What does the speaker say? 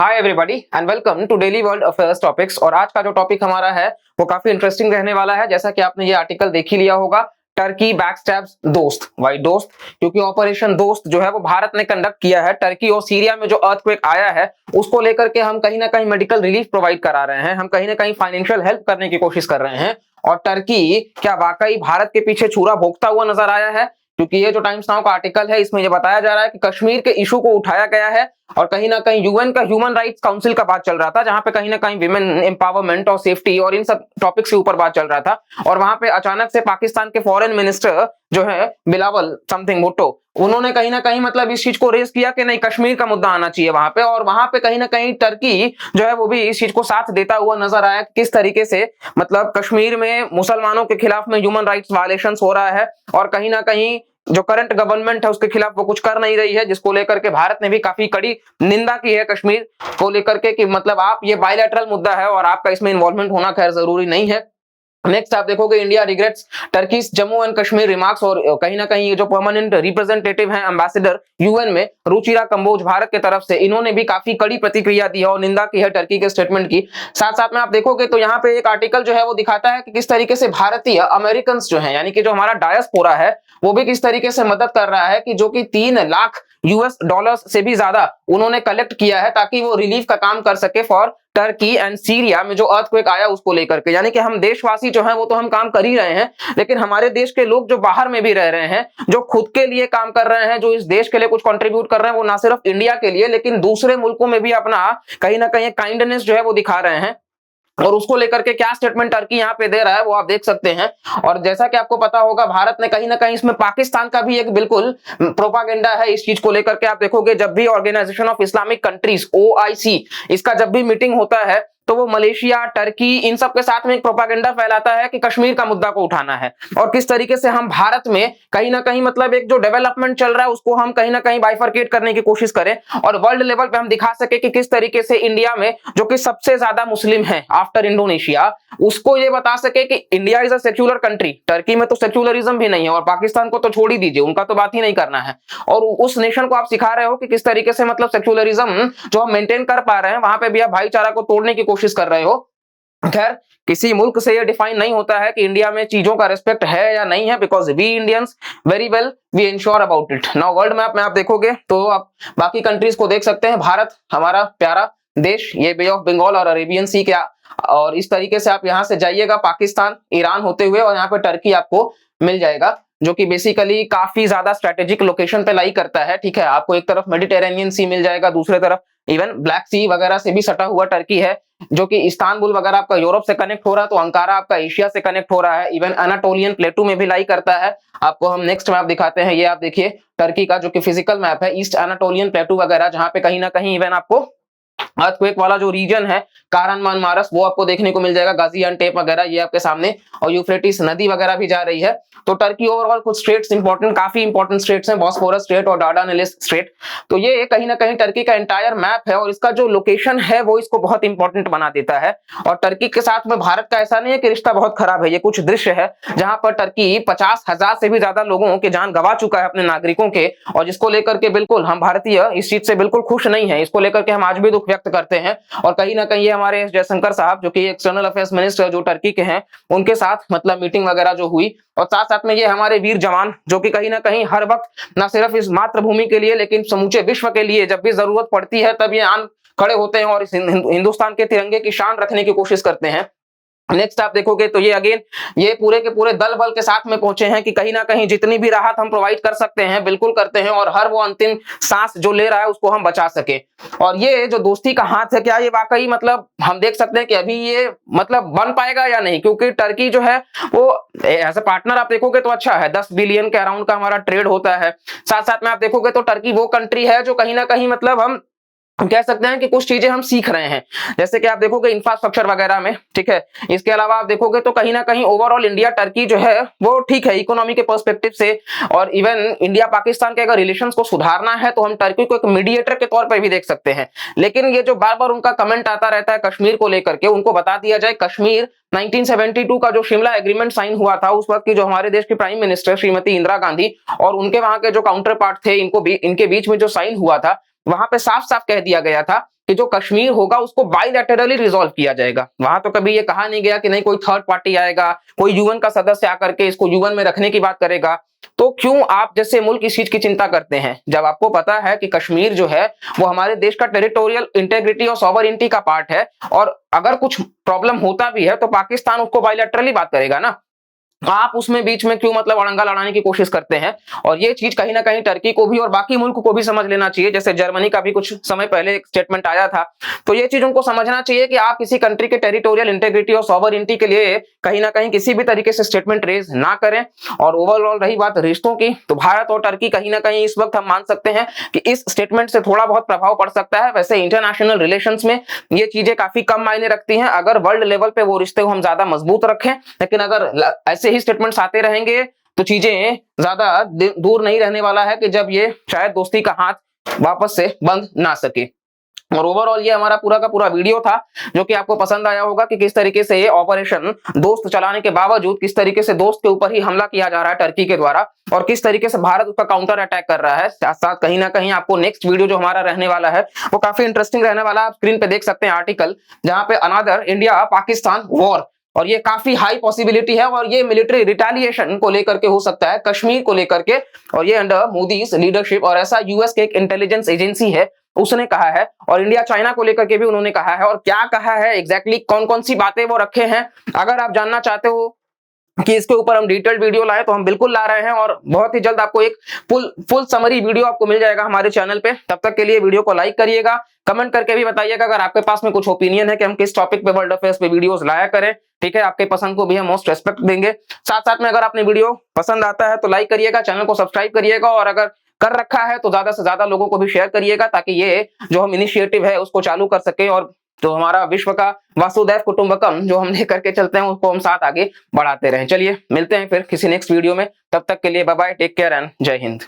Hi everybody and welcome to daily world affairs topics. और आज का जो टॉपिक हमारा है वो काफी इंटरेस्टिंग रहने वाला है। जैसा कि आपने ये आर्टिकल देख ही लिया होगा, टर्की बैकस्टैब्स दोस्त। वाई दोस्त? क्योंकि ऑपरेशन दोस्त जो है वो भारत ने कंडक्ट किया है। टर्की और सीरिया में जो अर्थक्वेक आया है उसको लेकर के हम कहीं ना कहीं मेडिकल रिलीफ प्रोवाइड करा रहे हैं, हम कहीं ना कहीं फाइनेंशियल हेल्प करने की कोशिश कर रहे हैं। और टर्की क्या वाकई भारत के पीछे छुरा भोंकता हुआ नजर आया है? क्योंकि ये जो टाइम्स नाउ का आर्टिकल है इसमें ये बताया जा रहा है कि कश्मीर के इशू को उठाया गया है और कहीं ना कहीं यूएन का ह्यूमन राइट्स काउंसिल का बात चल रहा था, जहां पे कहीं ना कहीं विमेन एम्पावरमेंट और सेफ्टी और इन सब टॉपिक्स के ऊपर बात चल रहा था। और वहां पे अचानक से पाकिस्तान के फॉरेन मिनिस्टर जो है बिलावल समथिंग भुट्टो, उन्होंने कहीं ना कहीं मतलब इस चीज को रेज किया कि नहीं, कश्मीर का मुद्दा आना चाहिए वहां पे। और वहां पे कहीं ना कहीं टर्की जो है वो भी इस चीज को साथ देता हुआ नजर आया। किस तरीके से मतलब कश्मीर में मुसलमानों के खिलाफ में ह्यूमन राइट्स वायलेशंस हो रहा है और कहीं ना कहीं जो करंट गवर्नमेंट है उसके खिलाफ वो कुछ कर नहीं रही है, जिसको लेकर के भारत ने भी काफी कड़ी निंदा की है कश्मीर को लेकर के कि मतलब आप ये बायलैटरल मुद्दा है और आपका इसमें इन्वॉल्वमेंट होना खैर जरूरी नहीं है। नेक्स्ट आप देखोगे India regrets Turkey's Jammu and Kashmir remarks. और कहीं ना कहीं ये जो परमानेंट रिप्रेजेंटेटिव हैं एम्बेसडर यूएन में रुचिरा कंबोज भारत की तरफ से, इन्होंने भी काफी कड़ी प्रतिक्रिया दी है और निंदा की है टर्की के स्टेटमेंट की। साथ साथ में आप देखोगे तो यहाँ पे एक आर्टिकल जो है वो दिखाता है कि किस तरीके से भारतीय अमेरिकन जो है यानी कि जो हमारा डायस्पोरा है वो भी किस तरीके से मदद कर रहा है कि जो कि 3 लाख यूएस डॉलर्स से भी ज्यादा उन्होंने कलेक्ट किया है ताकि वो रिलीफ का काम कर सके फॉर टर्की एंड सीरिया में जो अर्थक्वेक आया उसको लेकर के। यानी कि हम देशवासी जो हैं वो तो हम काम कर ही रहे हैं, लेकिन हमारे देश के लोग जो बाहर में भी रह रहे हैं, जो खुद के लिए काम कर रहे हैं, जो इस देश के लिए कुछ कंट्रीब्यूट कर रहे हैं, वो ना सिर्फ इंडिया के लिए लेकिन दूसरे मुल्कों में भी अपना कहीं ना कहीं काइंडनेस जो है वो दिखा रहे हैं। और उसको लेकर के क्या स्टेटमेंट टर्की यहाँ पे दे रहा है वो आप देख सकते हैं। और जैसा कि आपको पता होगा भारत ने कहीं ना कहीं इसमें पाकिस्तान का भी एक बिल्कुल प्रोपागेंडा है इस चीज को लेकर के। आप देखोगे जब भी organisation of Islamic countries OIC इसका जब भी मीटिंग होता है तो वो मलेशिया, टर्की इन सब के साथ में एक प्रोपागेंडा फैलाता है कि कश्मीर का मुद्दा को उठाना है और किस तरीके से हम भारत में कहीं ना कहीं मतलब एक जो डेवलपमेंट चल रहा है उसको हम कहीं ना कहीं बाइफरकेट करने की कोशिश करें और वर्ल्ड लेवल पे हम दिखा सके कि किस तरीके से इंडिया में जो कि सबसे ज्यादा मुस्लिम है आफ्टर इंडोनेशिया, उसको ये बता सके कि India is a secular country. Turkey में तो सेक्युलरिज्म भी नहीं है और पाकिस्तान को तो छोड़ ही दीजिए, उनका तो बात ही नहीं करना है। और उस नेशन को आप सिखा रहे हो कि किस तरीके से मतलब सेक्युलरिज्म जो हम मेंटेन कर पा रहे हैं वहां पे भी आप भाईचारा को तोड़ने की कोशिश कर रहे हो। खैर किसी मुल्क से ये डिफाइन नहीं होता है कि इंडिया में चीजों का रिस्पेक्ट है या नहीं है, because we Indians very well we ensure about it. Now world map में आप देखोगे तो आप बाकी कंट्रीज को देख सकते हैं। भारत हमारा प्यारा देश, ये बे ऑफ बंगाल और अरेबियन सी के और इस तरीके से आप यहां से जाइएगा पाकिस्तान, ईरान होते हुए और यहाँ पे टर्की आपको मिल जाएगा, जो कि बेसिकली काफी ज्यादा स्ट्रेटेजिक लोकेशन पे लाई करता है। ठीक है, आपको एक तरफ मेडिटेरेनियन सी मिल जाएगा, दूसरे तरफ इवन ब्लैक सी वगैरह से भी सटा हुआ टर्की है, जो कि इस्तांबुल वगैरह आपका यूरोप से कनेक्ट हो रहा है तो अंकारा आपका एशिया से कनेक्ट हो रहा है। इवन अनाटोलियन प्लेटू में भी लाई करता है। आपको हम नेक्स्ट मैप दिखाते हैं, ये आप देखिए टर्की का जो कि फिजिकल मैप है, ईस्ट अनाटोलियन प्लेटू वगैरह, जहां पे कहीं ना कहीं इवन आपको अर्थक्वेक वाला जो रीजन है कारानमान मारस वो आपको देखने को मिल जाएगा, गाजियानटेप वगैरह ये आपके सामने, और यूफ्रेटिस नदी वगैरह भी जा रही है। तो टर्की ओवरऑल कुछ स्टेट्स इंपॉर्टेंट, काफी इंपॉर्टेंट स्टेट्स हैं, बॉस्फोरस स्टेट और डार्डानेलिस स्टेट। तो ये कहीं ना कहीं टर्की का एंटायर मैप है और इसका जो लोकेशन है वो इसको बहुत इंपॉर्टेंट बना देता है। और टर्की के साथ में भारत का ऐसा नहीं है कि रिश्ता बहुत खराब है, ये कुछ दृश्य है जहां पर टर्की 50,000 से भी ज्यादा लोगों के जान गंवा चुका है अपने नागरिकों के, और जिसको लेकर के बिल्कुल हम भारतीय इस चीज से बिल्कुल खुश नहीं है। इसको लेकर के हम आज भी दुख व्यक्त करते हैं और कहीं ना कहीं ये हमारे जयशंकर साहब जो कि एक्सटर्नल अफेयर्स मिनिस्टर जो टर्की के हैं उनके साथ मतलब मीटिंग वगैरह जो हुई, और साथ साथ में ये हमारे वीर जवान जो कि कहीं ना कहीं हर वक्त ना सिर्फ इस मातृभूमि के लिए लेकिन समूचे विश्व के लिए जब भी जरूरत पड़ती है तब ये आन खड़े होते हैं और इस हिंदुस्तान के तिरंगे की शान रखने की कोशिश करते हैं। नेक्स्ट आप देखोगे तो ये अगेन ये पूरे के पूरे दल बल के साथ में पहुंचे हैं कि कहीं ना कहीं जितनी भी राहत हम प्रोवाइड कर सकते हैं बिल्कुल करते हैं और हर वो अंतिम सांस जो ले रहा है उसको हम बचा सके। और ये जो दोस्ती का हाथ है, क्या ये वाकई मतलब हम देख सकते हैं कि अभी ये मतलब बन पाएगा या नहीं, क्योंकि टर्की जो है वो एज ए पार्टनर आप देखोगे तो अच्छा है, 10 बिलियन के अराउंड का हमारा ट्रेड होता है। साथ साथ में आप देखोगे तो टर्की वो कंट्री है जो कहीं ना कहीं मतलब हम कह सकते हैं कि कुछ चीजें हम सीख रहे हैं, जैसे कि आप देखोगे इंफ्रास्ट्रक्चर वगैरह में। ठीक है, इसके अलावा आप देखोगे तो कहीं ना कहीं ओवरऑल इंडिया टर्की जो है वो ठीक है इकोनॉमी के पर्सपेक्टिव से, और इवन इंडिया पाकिस्तान के अगर रिलेशंस को सुधारना है तो हम टर्की को एक मीडिएटर के तौर पर भी देख सकते हैं। लेकिन ये जो बार बार उनका कमेंट आता रहता है कश्मीर को लेकर के, उनको बता दिया जाए कश्मीर 1972 का जो शिमला एग्रीमेंट साइन हुआ था उस वक्त की जो हमारे देश की प्राइम मिनिस्टर श्रीमती इंदिरा गांधी और उनके वहां के जो काउंटर पार्ट थे इनको भी इनके बीच में जो साइन हुआ था वहां पे साफ साफ कह दिया गया था कि जो कश्मीर होगा उसको बाइलैटरली रिजॉल्व किया जाएगा। वहां तो कभी ये कहा नहीं गया कि नहीं कोई थर्ड पार्टी आएगा, कोई यूएन का सदस्य आकर के इसको यूएन में रखने की बात करेगा। तो क्यों आप जैसे मुल्क इस चीज की चिंता करते हैं, जब आपको पता है कि कश्मीर जो है वो हमारे देश का टेरिटोरियल इंटेग्रिटी और सॉवरेनिटी का पार्ट है, और अगर कुछ प्रॉब्लम होता भी है तो पाकिस्तान उसको बाइलैटरली बात करेगा ना। आप उसमें बीच में क्यों मतलब अड़ंगा लड़ाने की कोशिश करते हैं। और ये चीज कहीं ना कहीं टर्की को भी और बाकी मुल्क को भी समझ लेना चाहिए। जैसे जर्मनी का भी कुछ समय पहले एक स्टेटमेंट आया था, तो ये चीज उनको समझना चाहिए कि आप किसी कंट्री के टेरिटोरियल इंटेग्रिटी और सॉवरेनिटी के लिए कहीं ना कहीं किसी भी तरीके से स्टेटमेंट रेज ना करें। और ओवरऑल रही बात रिश्तों की, तो भारत और टर्की कहीं ना कहीं इस वक्त हम मान सकते हैं कि इस स्टेटमेंट से थोड़ा बहुत प्रभाव पड़ सकता है। वैसे इंटरनेशनल रिलेशंस में ये चीजें काफी कम मायने रखती हैं अगर वर्ल्ड लेवल पे वो रिश्ते को हम ज्यादा मजबूत रखें, लेकिन अगर ऐसे ही स्टेटमेंट्स आते रहेंगे तो चीजें ज्यादा दूर नहीं रहने वाला है कि जब ये शायद दोस्ती का हाथ वापस से बंध ना सके। और ओवरऑल ये हमारा पूरा का पूरा वीडियो था जो कि आपको पसंद आया होगा कि किस तरीके से ये ऑपरेशन दोस्त चलाने के बावजूद किस तरीके से दोस्त के ऊपर ही हमला किया जा रहा है टर्की के द्वारा, और किस तरीके से भारत उसका काउंटर अटैक कर रहा है। साथ साथ कहीं ना कहीं आपको नेक्स्ट वीडियो जो हमारा रहने वाला है वो काफी इंटरेस्टिंग रहने वाला है। आप स्क्रीन पे देख सकते हैं आर्टिकल, जहां पे अनदर इंडिया पाकिस्तान वॉर, और ये काफी हाई पॉसिबिलिटी है और ये मिलिट्री रिटेलिएशन को लेकर के हो सकता है, कश्मीर को लेकर के, और ये अंडर मोदी लीडरशिप। और ऐसा यूएस के एक इंटेलिजेंस एजेंसी है उसने कहा है, और इंडिया चाइना को लेकर के भी उन्होंने कहा है। और क्या कहा है एग्जैक्टली, कौन कौन सी बातें वो रखे हैं, अगर आप जानना चाहते हो कि इसके ऊपर हम डिटेल्ड वीडियो लाए तो हम बिल्कुल ला रहे हैं, और बहुत ही जल्द आपको एक फुल समरी वीडियो आपको मिल जाएगा हमारे चैनल पे। तब तक के लिए वीडियो को लाइक करिएगा, कमेंट करके भी बताइएगा अगर आपके पास में कुछ ओपिनियन है कि हम किस टॉपिक पे वर्ल्ड अफेयर्स पे वीडियोस लाया करें। ठीक है, आपके पसंद को भी हम मोस्ट रेस्पेक्ट देंगे। साथ साथ में अगर आपने वीडियो पसंद आता है तो लाइक करिएगा, चैनल को सब्सक्राइब करिएगा, और अगर कर रखा है तो ज्यादा से ज्यादा लोगों को भी शेयर करिएगा, ताकि ये जो हम इनिशिएटिव है उसको चालू कर सके, और जो हमारा विश्व का वासुदैव कुटुंबकम जो हम लेकर के चलते हैं उसको हम साथ आगे बढ़ाते रहें। चलिए मिलते हैं फिर किसी नेक्स्ट वीडियो में, तब तक के लिए bye bye, take care and Jai Hind.